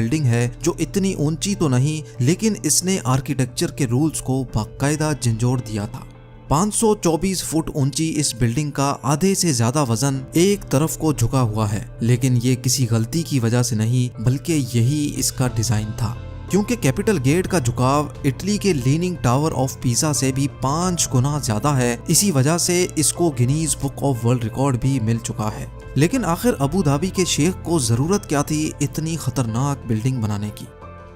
Building है जो इतनी ऊंची तो नहीं, लेकिन इसने आर्किटेक्चर के रूल्स को बाकायदा झंझोड़ दिया था। 524 फुट ऊंची इस बिल्डिंग का आधे से ज्यादा वजन एक तरफ को झुका हुआ है, लेकिन ये किसी गलती की वजह से नहीं बल्कि यही इसका डिजाइन था। क्योंकि कैपिटल गेट का झुकाव इटली के लीनिंग टावर ऑफ पीसा से भी 5 गुना ज्यादा है, इसी वजह से इसको Guinness book of world record भी मिल चुका है। लेकिन आखिर अबू धाबी के शेख को जरूरत क्या थी इतनी खतरनाक बिल्डिंग बनाने की?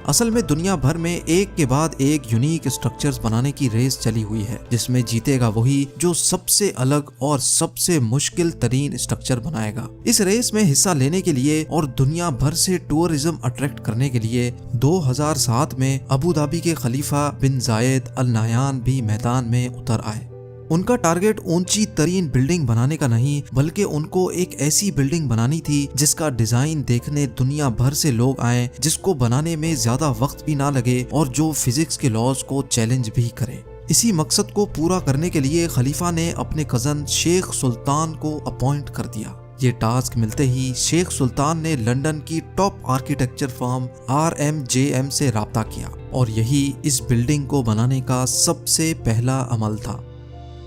असल में दुनिया भर में एक के बाद एक यूनिक स्ट्रक्चर्स बनाने की रेस चली हुई है, जिसमें जीतेगा वही जो सबसे अलग और सबसे मुश्किल तरीन स्ट्रक्चर बनाएगा। इस रेस में हिस्सा लेने के लिए और दुनिया भर से टूरिज्म अट्रैक्ट करने के लिए 2007 में अबू धाबी के खलीफा बिन जायद अल नाहयान भी मैदान में उतर आए। उनका टारगेट ऊंची तरीन बिल्डिंग बनाने का नहीं, बल्कि उनको एक ऐसी बिल्डिंग बनानी थी जिसका डिजाइन देखने दुनिया भर से लोग आए, जिसको बनाने में ज्यादा वक्त भी ना लगे और जो फिजिक्स के लॉज को चैलेंज भी करे। इसी मकसद को पूरा करने के लिए खलीफा ने अपने कजन शेख सुल्तान को अपॉइंट कर दिया। ये टास्क मिलते ही शेख सुल्तान ने लंदन की टॉप आर्किटेक्चर फर्म RMJM से राब्ता किया और यही इस बिल्डिंग को बनाने का सबसे पहला अमल था।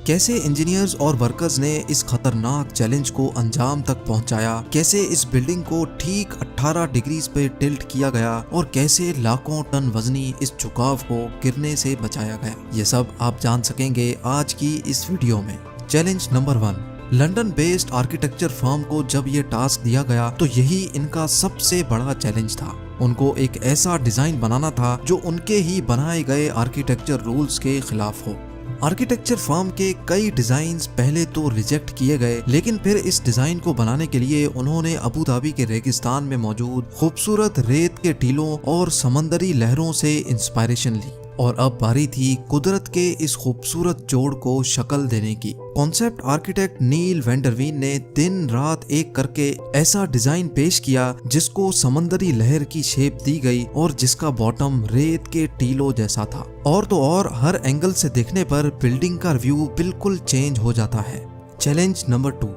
कैसे इंजीनियर्स और वर्कर्स ने इस खतरनाक चैलेंज को अंजाम तक पहुंचाया, कैसे इस बिल्डिंग को ठीक 18 डिग्रीज पे टिल्ट किया गया और कैसे लाखों टन वजनी इस झुकाव को गिरने से बचाया गया, ये सब आप जान सकेंगे आज की इस वीडियो में। Challenge number 1। London based architecture firm को जब ये टास्क दिया गया तो यही इनका सबसे बड़ा चैलेंज था। उनको एक ऐसा डिजाइन बनाना था जो उनके ही बनाए गए आर्किटेक्चर रूल्स के खिलाफ हो। आर्किटेक्चर फर्म के कई डिजाइन्स पहले तो रिजेक्ट किए गए, लेकिन फिर इस डिजाइन को बनाने के लिए उन्होंने अबू धाबी के रेगिस्तान में मौजूद खूबसूरत रेत के टीलों और समंदरी लहरों से इंस्पायरेशन ली और अब बारी थी कुदरत के इस खूबसूरत जोड़ को शक्ल देने की। कॉन्सेप्ट आर्किटेक्ट नील वेंडरवीन ने दिन रात एक करके ऐसा डिजाइन पेश किया जिसको समंदरी लहर की शेप दी गई और जिसका बॉटम रेत के टीलों जैसा था। और तो और हर एंगल से देखने पर बिल्डिंग का व्यू बिल्कुल चेंज हो जाता है। Challenge number 2।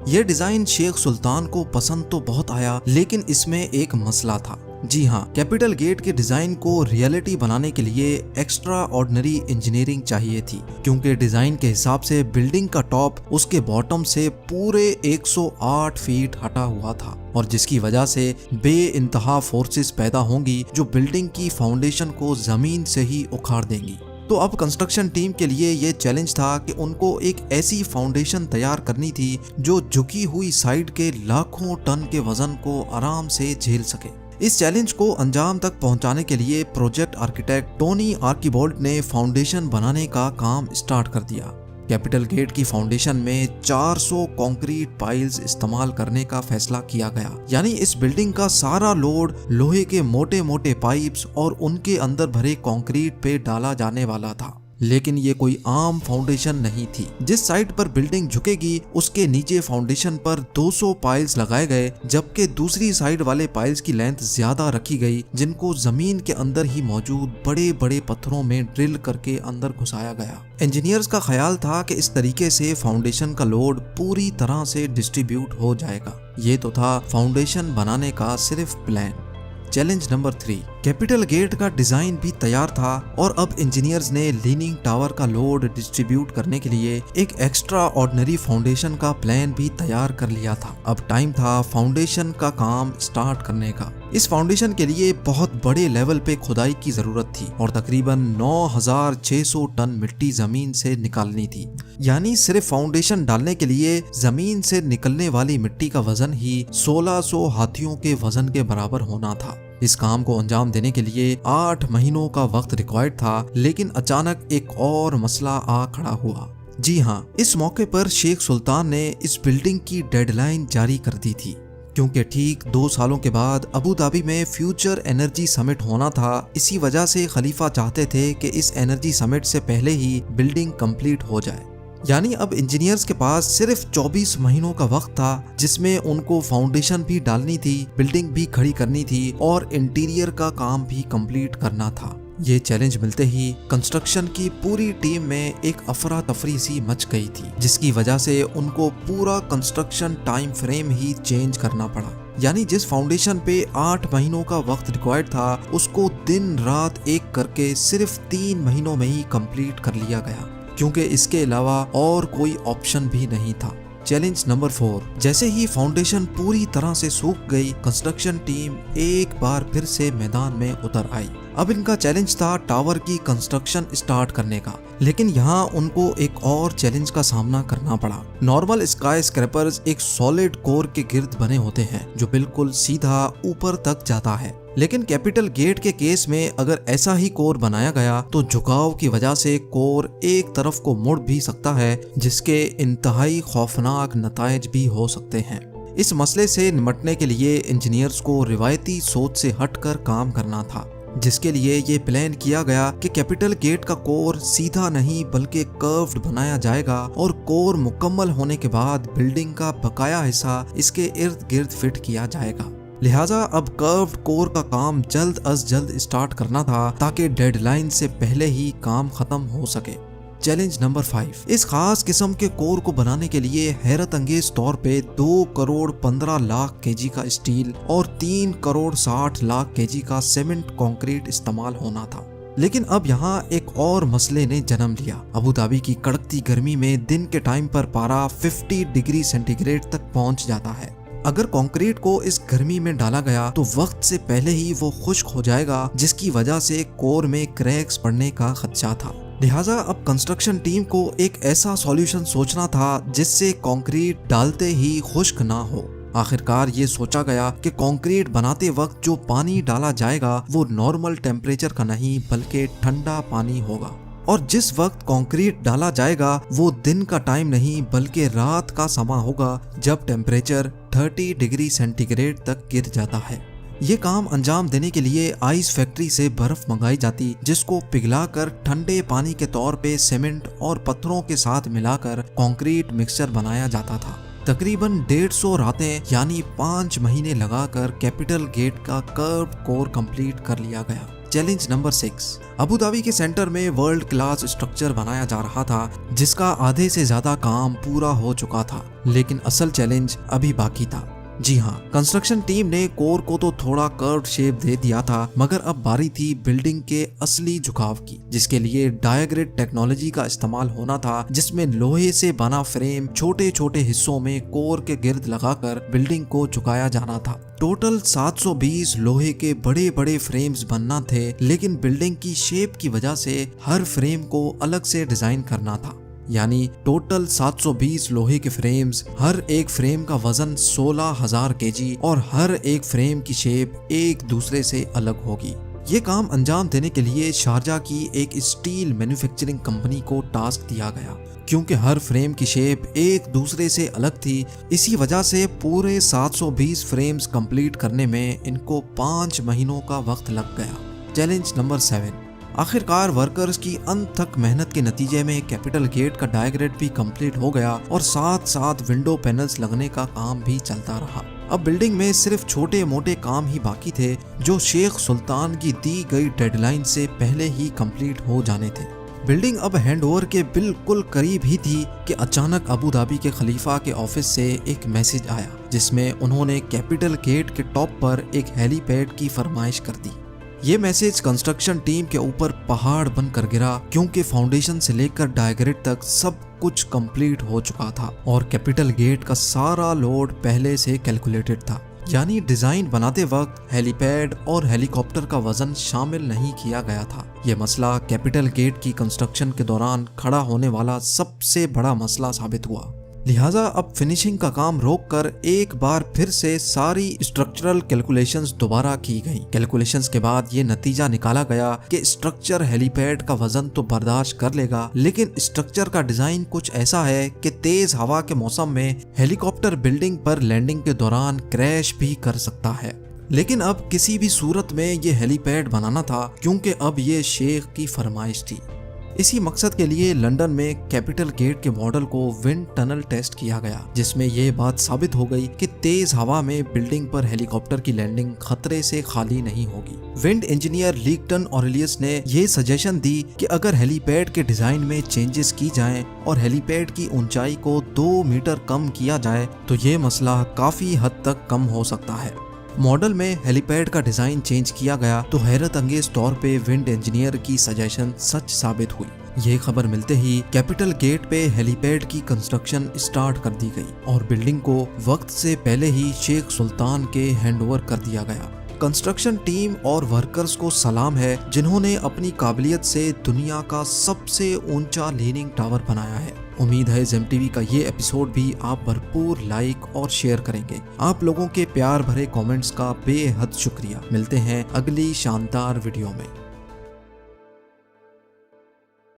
यह डिजाइन शेख सुल्तान को पसंद तो बहुत आया, लेकिन इसमें एक मसला था। जी हाँ, कैपिटल गेट के डिजाइन को रियलिटी बनाने के लिए एक्स्ट्रा ऑर्डिनरी इंजीनियरिंग चाहिए थी, क्योंकि डिजाइन के हिसाब से बिल्डिंग का टॉप उसके बॉटम से पूरे 108 फीट हटा हुआ था और जिसकी वजह से बेइंतहा फोर्सेस पैदा होंगी जो बिल्डिंग की फाउंडेशन को जमीन से ही उखाड़ देंगी। तो अब कंस्ट्रक्शन टीम के लिए ये चैलेंज था कि उनको एक ऐसी फाउंडेशन तैयार करनी थी जो झुकी हुई साइड के लाखों टन के वजन को आराम से झेल सके। इस चैलेंज को अंजाम तक पहुंचाने के लिए प्रोजेक्ट आर्किटेक्ट टोनी आर्किबोल्ड ने फाउंडेशन बनाने का काम स्टार्ट कर दिया। कैपिटल गेट की फाउंडेशन में 400 कंक्रीट पाइल्स इस्तेमाल करने का फैसला किया गया, यानी इस बिल्डिंग का सारा लोड लोहे के मोटे मोटे पाइप्स और उनके अंदर भरे कंक्रीट पे डाला जाने वाला था। लेकिन ये कोई आम फाउंडेशन नहीं थी। जिस साइड पर बिल्डिंग झुकेगी उसके नीचे फाउंडेशन पर 200 पाइल्स लगाए गए, जबकि दूसरी साइड वाले पाइल्स की लेंथ ज्यादा रखी गई, जिनको जमीन के अंदर ही मौजूद बड़े बड़े पत्थरों में ड्रिल करके अंदर घुसाया गया। इंजीनियर्स का ख्याल था कि इस तरीके से फाउंडेशन का लोड पूरी तरह से डिस्ट्रीब्यूट हो जाएगा। ये तो था फाउंडेशन बनाने का सिर्फ plan. Challenge number 3। Capital gate का डिजाइन भी तैयार था और अब इंजीनियर्स ने लीनिंग टावर का लोड डिस्ट्रीब्यूट करने के लिए एक एक्स्ट्रा ऑर्डिनरी फाउंडेशन का प्लान भी तैयार कर लिया था। अब टाइम था फाउंडेशन का काम स्टार्ट करने का। इस फाउंडेशन के लिए बहुत बड़े लेवल पे खुदाई की जरूरत थी और तकरीबन 9600 टन मिट्टी जमीन से निकालनी थी। यानी सिर्फ फाउंडेशन डालने के लिए जमीन से निकलने वाली मिट्टी का वजन ही 1600 हाथियों के वजन के बराबर होना था। इस काम को अंजाम देने के लिए 8 महीनों का वक्त रिक्वायर्ड था, लेकिन अचानक एक और मसला आ खड़ा हुआ। जी हाँ, इस मौके पर शेख सुल्तान ने इस बिल्डिंग की डेडलाइन जारी कर दी थी, क्योंकि ठीक 2 सालों के बाद अबू धाबी में फ्यूचर एनर्जी समिट होना था। इसी वजह से खलीफा चाहते थे कि इस एनर्जी समिट से पहले ही बिल्डिंग कंप्लीट हो जाए। यानी अब इंजीनियर्स के पास सिर्फ 24 महीनों का वक्त था, जिसमें उनको फाउंडेशन भी डालनी थी, बिल्डिंग भी खड़ी करनी थी और इंटीरियर का काम भी कंप्लीट करना था। ये चैलेंज मिलते ही कंस्ट्रक्शन की पूरी टीम में एक अफरा तफरी सी मच गई थी, जिसकी वजह से उनको पूरा कंस्ट्रक्शन टाइम फ्रेम ही चेंज करना पड़ा। यानी जिस फाउंडेशन पे 8 महीनों का वक्त रिक्वायर्ड था उसको दिन रात एक करके सिर्फ 3 महीनों में ही कंप्लीट कर लिया गया, क्योंकि इसके अलावा और कोई ऑप्शन भी नहीं था। Challenge number 4। जैसे ही फाउंडेशन पूरी तरह से सूख गई, कंस्ट्रक्शन टीम एक बार फिर से मैदान में उतर आई। अब इनका चैलेंज था टावर की कंस्ट्रक्शन स्टार्ट करने का, लेकिन यहाँ उनको एक और चैलेंज का सामना करना पड़ा। नॉर्मल स्काई स्क्रैपर्स एक सॉलिड कोर के गिर्द बने होते हैं जो बिल्कुल सीधा ऊपर तक जाता है, लेकिन कैपिटल गेट के केस में अगर ऐसा ही कोर बनाया गया तो झुकाव की वजह से कोर एक तरफ को मुड़ भी सकता है, जिसके इंतहाई खौफनाक नतायज भी हो सकते हैं। इस मसले से निपटने के लिए इंजीनियर्स को रिवायती सोच से हटकर काम करना था, जिसके लिए ये प्लान किया गया कि कैपिटल गेट का कोर सीधा नहीं बल्कि कर्व्ड बनाया जाएगा और कोर मुकम्मल होने के बाद बिल्डिंग का बकाया हिस्सा इसके इर्द गिर्द फिट किया जाएगा। लिहाजा अब कर्व्ड कोर का काम जल्द अज जल्द स्टार्ट करना था ताकि डेडलाइन से पहले ही काम खत्म हो सके। Challenge number 5। इस खास किस्म के कोर को बनाने के लिए हैरत अंगेज तौर पे 2 करोड़ 15 लाख केजी का स्टील और 3 करोड़ 60 लाख केजी का सीमेंट कंक्रीट इस्तेमाल होना था। लेकिन अब यहाँ एक और मसले ने जन्म लिया। अबू धाबी की कड़कती गर्मी में दिन के टाइम पर पारा 50 डिग्री सेंटीग्रेड तक पहुँच जाता है। अगर कंक्रीट को इस गर्मी में डाला गया तो वक्त से पहले ही वो खुश्क हो जाएगा, जिसकी वजह से कोर में क्रैक्स पड़ने का खदशा था। लिहाजा अब कंस्ट्रक्शन टीम को एक ऐसा सॉल्यूशन सोचना था जिससे कंक्रीट डालते ही खुश्क ना हो। आखिरकार ये सोचा गया कि कंक्रीट बनाते वक्त जो पानी डाला जाएगा वो नॉर्मल टेम्परेचर का नहीं बल्कि ठंडा पानी होगा, और जिस वक्त कंक्रीट डाला जाएगा वो दिन का टाइम नहीं बल्कि रात का समय होगा जब टेम्परेचर 30 डिग्री सेंटीग्रेड तक गिर जाता है। ये काम अंजाम देने के लिए आइस फैक्ट्री से बर्फ मंगाई जाती, जिसको पिघलाकर ठंडे पानी के तौर पे सीमेंट और पत्थरों के साथ मिलाकर कंक्रीट मिक्सचर बनाया जाता था। तकरीबन 150 रातें यानी 5 महीने लगाकर कैपिटल गेट का कर्व कोर कंप्लीट कर लिया गया। Challenge number 6। अबू धाबी के सेंटर में वर्ल्ड क्लास स्ट्रक्चर बनाया जा रहा था, जिसका आधे से ज्यादा काम पूरा हो चुका था, लेकिन असल चैलेंज अभी बाकी था। जी हाँ, कंस्ट्रक्शन टीम ने कोर को तो थोड़ा कर्व्ड शेप दे दिया था, मगर अब बारी थी बिल्डिंग के असली झुकाव की, जिसके लिए डायग्रेड टेक्नोलॉजी का इस्तेमाल होना था, जिसमें लोहे से बना फ्रेम छोटे छोटे हिस्सों में कोर के गिर्द लगाकर बिल्डिंग को झुकाया जाना था। टोटल 720 लोहे के बड़े बड़े फ्रेम्स बनना थे, लेकिन बिल्डिंग की शेप की वजह से हर फ्रेम को अलग से डिजाइन करना था। यानी टोटल 720 लोहे के फ्रेम्स, हर एक फ्रेम का वजन 16,000 केजी और हर एक फ्रेम की शेप एक दूसरे से अलग होगी। ये काम अंजाम देने के लिए शारजा की एक स्टील मैन्युफैक्चरिंग कंपनी को टास्क दिया गया। क्योंकि हर फ्रेम की शेप एक दूसरे से अलग थी, इसी वजह से पूरे 720 फ्रेम्स कंप्लीट करने में इनको 5 महीनों का वक्त लग गया। Challenge number 7। आखिरकार वर्कर्स की अनथक मेहनत के नतीजे में कैपिटल गेट का डायग्रेड भी कंप्लीट हो गया और साथ साथ विंडो पैनल्स लगने का काम भी चलता रहा। अब बिल्डिंग में सिर्फ छोटे मोटे काम ही बाकी थे, जो शेख सुल्तान की दी गई डेडलाइन से पहले ही कंप्लीट हो जाने थे। बिल्डिंग अब हैंडओवर के बिल्कुल करीब ही थी कि अचानक अबू धाबी के खलीफा के ऑफिस से एक मैसेज आया, जिसमें उन्होंने कैपिटल गेट के टॉप पर एक हेलीपैड की फरमाइश कर दी। ये मैसेज कंस्ट्रक्शन टीम के ऊपर पहाड़ बनकर गिरा, क्योंकि फाउंडेशन से लेकर डायग्रेड तक सब कुछ कंप्लीट हो चुका था और कैपिटल गेट का सारा लोड पहले से कैलकुलेटेड था। यानी डिजाइन बनाते वक्त हेलीपैड और हेलीकॉप्टर का वजन शामिल नहीं किया गया था। यह मसला कैपिटल गेट की कंस्ट्रक्शन के दौरान खड़ा होने वाला सबसे बड़ा मसला साबित हुआ। लिहाजा अब फिनिशिंग का काम रोककर एक बार फिर से सारी स्ट्रक्चरल कैलकुलेशंस दोबारा की गई। कैलकुलेशंस के बाद ये नतीजा निकाला गया कि स्ट्रक्चर हेलीपैड का वजन तो बर्दाश्त कर लेगा, लेकिन स्ट्रक्चर का डिजाइन कुछ ऐसा है कि तेज हवा के मौसम में हेलीकॉप्टर बिल्डिंग पर लैंडिंग के दौरान क्रैश भी कर सकता है। लेकिन अब किसी भी सूरत में ये हेलीपैड बनाना था, क्योंकि अब ये शेख की फरमाइश थी। इसी मकसद के लिए लंदन में कैपिटल गेट के मॉडल को विंड टनल टेस्ट किया गया, जिसमें ये बात साबित हो गई कि तेज हवा में बिल्डिंग पर हेलीकॉप्टर की लैंडिंग खतरे से खाली नहीं होगी। विंड इंजीनियर लीगटन ऑरेलियस ने ये सजेशन दी कि अगर हेलीपैड के डिजाइन में चेंजेस की जाएं और हेलीपैड की ऊंचाई को 2 मीटर कम किया जाए तो ये मसला काफी हद तक कम हो सकता है। मॉडल में हेलीपैड का डिजाइन चेंज किया गया तो हैरत अंगेज तौर पे विंड इंजीनियर की सजेशन सच साबित हुई। ये खबर मिलते ही कैपिटल गेट पे हेलीपैड की कंस्ट्रक्शन स्टार्ट कर दी गई और बिल्डिंग को वक्त से पहले ही शेख सुल्तान के हैंडओवर कर दिया गया। कंस्ट्रक्शन टीम और वर्कर्स को सलाम है जिन्होंने अपनी काबिलियत से दुनिया का सबसे ऊंचा लीनिंग टावर बनाया है। उम्मीद है जेम टीवी का ये एपिसोड भी आप भरपूर लाइक और शेयर करेंगे। आप लोगों के प्यार भरे कमेंट्स का बेहद शुक्रिया। मिलते हैं अगली शानदार वीडियो में।